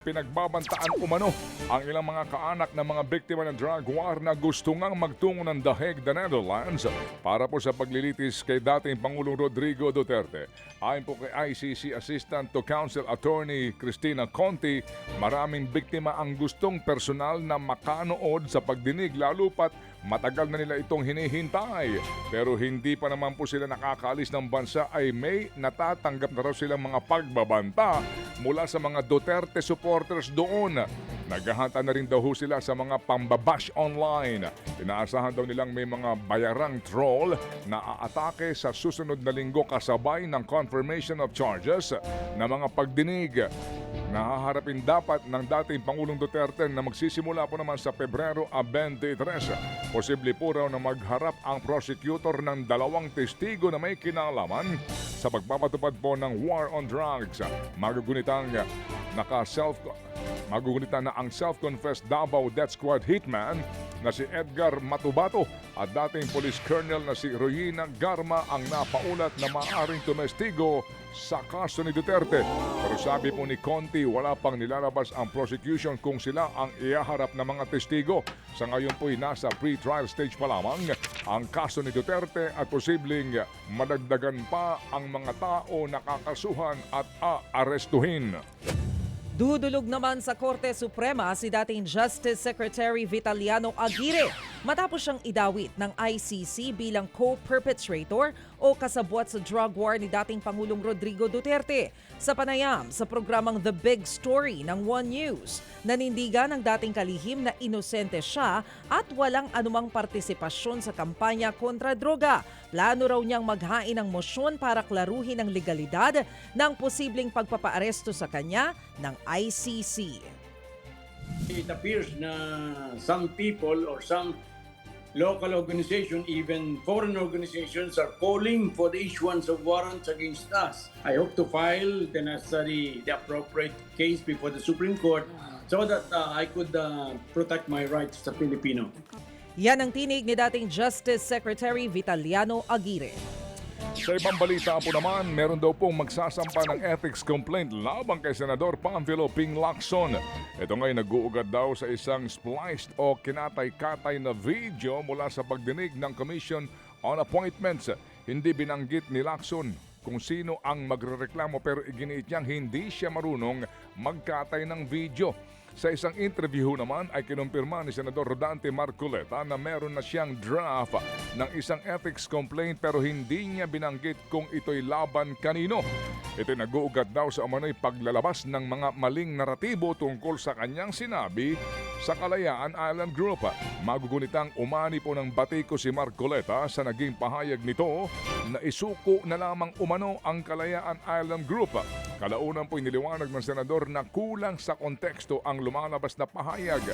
Pinagbabantaan umano ang ilang mga kaanak ng mga biktima ng drug war na gusto ngang magtungo ng The Hague, the Netherlands para po sa paglilitis kay dating Pangulong Rodrigo Duterte. Ayon po kay ICC Assistant to Counsel Attorney Cristina Conti, maraming biktima ang gustong personal na makanood sa pagdinig lalo pat matagal na nila itong hinihintay. Pero hindi pa naman po sila nakakaalis ng bansa ay may natatanggap na raw silang mga pagbabanta mula sa mga Duterte supporters doon. Naghahanta na rin daw sila sa mga pambabash online. Inaasahan daw nilang may mga bayarang troll na aatake sa susunod na linggo kasabay ng confirmation of charges na mga pagdinig. Nahaharapin dapat ng dating Pangulong Duterte na magsisimula po naman sa Pebrero 23. Posible po raw na magharap ang prosecutor ng dalawang testigo na may kinalaman sa pagpapatupad po ng war on drugs. Magugunitang na ang self-confessed Davao Death Squad hitman na si Edgar Matubato at dating police colonel na si Royina Garma ang napaulat na maaaring tumestigo sa kaso ni Duterte. Pero sabi po ni Conti, wala pang nilalabas ang prosecution kung sila ang ihaharap na mga testigo. Sa ngayon po'y nasa pre-trial stage pa lamang ang kaso ni Duterte at posibleng madagdagan pa ang mga tao na kakasuhan at aarestuhin. Dudulog naman sa Korte Suprema si dating Justice Secretary Vitaliano Aguirre matapos siyang idawit ng ICC bilang co-perpetrator o kasabwat sa drug war ni dating Pangulong Rodrigo Duterte. Sa panayam sa programang The Big Story ng One News, nanindigan ng dating kalihim na inosente siya at walang anumang partisipasyon sa kampanya kontra droga. Plano raw niyang maghain ng mosyon para klaruhin ang legalidad ng posibleng pagpapaaresto sa kanya ng ICC. It appears na some people or some local organization, even foreign organizations, are calling for the issuance of warrants against us. I hope to file the appropriate case before the Supreme Court so that I could protect my rights as a Filipino. Yan ang tinig ni dating Justice Secretary Vitaliano Aguirre. Sa ibang balita po naman, meron daw pong magsasampa ng ethics complaint laban kay Senador Panfilo Ping Lacson. Ito nga'y nag-uugad daw sa isang spliced o kinatay-katay na video mula sa pagdinig ng Commission on Appointments. Hindi binanggit ni Lacson kung sino ang magrereklamo pero iginiit niyang hindi siya marunong magkatay ng video. Sa isang interview naman ay kinumpirma ni Senador Rodante Marcoleta na meron na siyang draft ng isang ethics complaint pero hindi niya binanggit kung ito'y laban kanino. Ito'y nag-uugat daw sa umano'y paglalabas ng mga maling naratibo tungkol sa kanyang sinabi sa Kalayaan Island Group. Magugunitang umani po ng batiko si Marcoleta sa naging pahayag nito na isuko na lamang umano ang Kalayaan Island Group. Kalaunan po iniliwanag ng senador na kulang sa konteksto ang lumalabas na pahayag.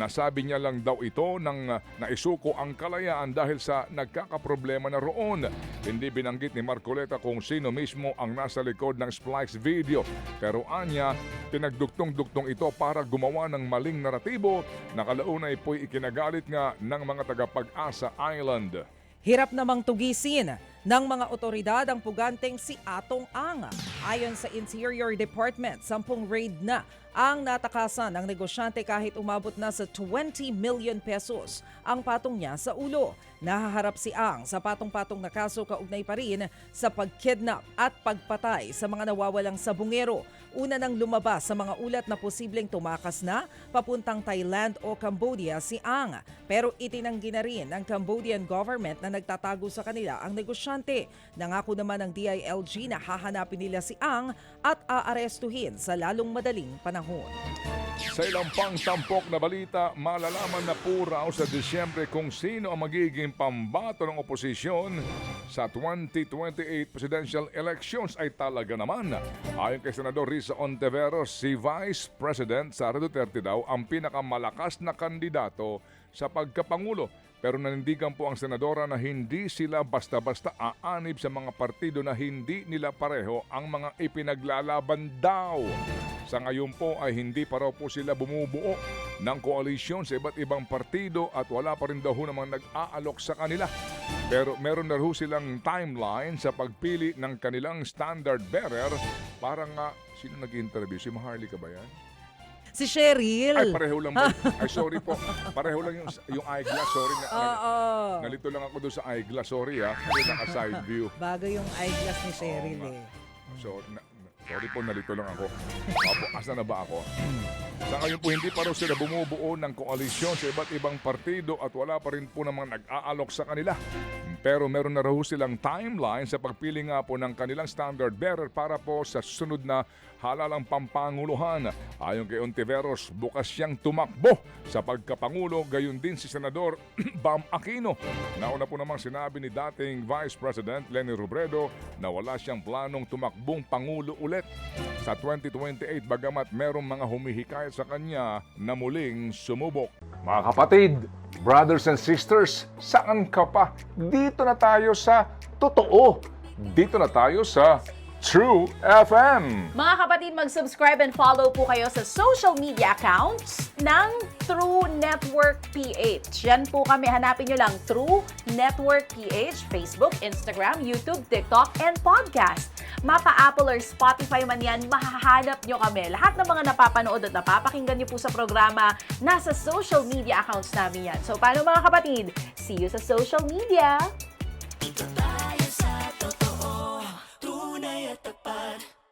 Nasabi niya lang daw ito nang naisuko ang kalayaan dahil sa nagkakaproblema na roon. Hindi binanggit ni Marcoleta kung sino mismo ang nasa likod ng splice video. Pero anya, pinagduktong-duktong ito para gumawa ng maling naratibo na kalaunay po'y ikinagalit nga ng mga taga-Pag-asa Island. Hirap namang tugisin ng mga otoridad ang puganteng si Atong Ang. Ayon sa Interior Department, 10 raid na ang natakasan ng negosyante kahit umabot na sa 20 million pesos ang patong niya sa ulo. Nahaharap si Ang sa patong-patong na kaso kaugnay pa rin sa pagkidnap at pagpatay sa mga nawawalang sabungero. Una nang lumabas sa mga ulat na posibleng tumakas na papuntang Thailand o Cambodia si Ang. Pero itinanggi na rin ng Cambodian government na nagtatago sa kanila ang negosyante. Nangako naman ng DILG na hahanapin nila si Ang at aarestuhin sa lalong madaling panahon. Sa ilang pang tampok na balita, malalaman na po raw sa Disyembre kung sino ang magiging pambato ng oposisyon sa 2028 presidential elections ay talaga naman. Ayon kay Senador Risa Ontiveros, si Vice President Sara Duterte daw ang pinakamalakas na kandidato sa pagkapangulo. Pero nanindigan po ang senadora na hindi sila basta-basta aanib sa mga partido na hindi nila pareho ang mga ipinaglalaban daw. Sa ngayon po ay hindi pa raw po sila bumubuo ng koalisyon sa iba't ibang partido at wala pa rin daw namang nag-aalok sa kanila. Pero meron na rin silang timeline sa pagpili ng kanilang standard bearer. Parang sino nag-interview? Si Maharlika ba yan? Si Cheryl. Ay, pareho lang ba? Ay, sorry po. Pareho lang yung eyeglass. Sorry. Oo. Nalito lang ako doon sa eyeglass. Sorry Kasi naka-side view. Bago yung eyeglass ni Cheryl nga. eh. So, sorry po, nalito lang ako. Opo, asa na ba ako? Sa ngayon po, hindi pa raw sila bumubuo ng koalisyon sa iba't ibang partido at wala pa rin po namang nag-aalok sa kanila. Pero meron na raw silang timeline sa pagpili nga po ng kanilang standard bearer para po sa susunod na halalang pampanguluhan. Ayon kay Ontiveros, bukas siyang tumakbo sa pagkapangulo, gayon din si Senador Bam Aquino. Nauna po namang sinabi ni dating Vice President Leni Robredo na wala siyang planong tumakbong pangulo ulit sa 2028 bagamat merong mga humihikayat sa kanya na muling sumubok. Mga kapatid, brothers and sisters, saan ka pa? Dito na tayo sa totoo. Dito na tayo sa True FM. Mga kapatid, mag-subscribe and follow po kayo sa social media accounts ng True Network PH. Yan po kami. Hanapin nyo lang True Network PH, Facebook, Instagram, YouTube, TikTok, and podcast. Mapa Apple or Spotify man yan, mahahanap nyo kami. Lahat ng mga napapanood at napapakinggan nyo po sa programa, nasa social media accounts namin yan. So, paano mga kapatid? See you sa social media! Dito tayo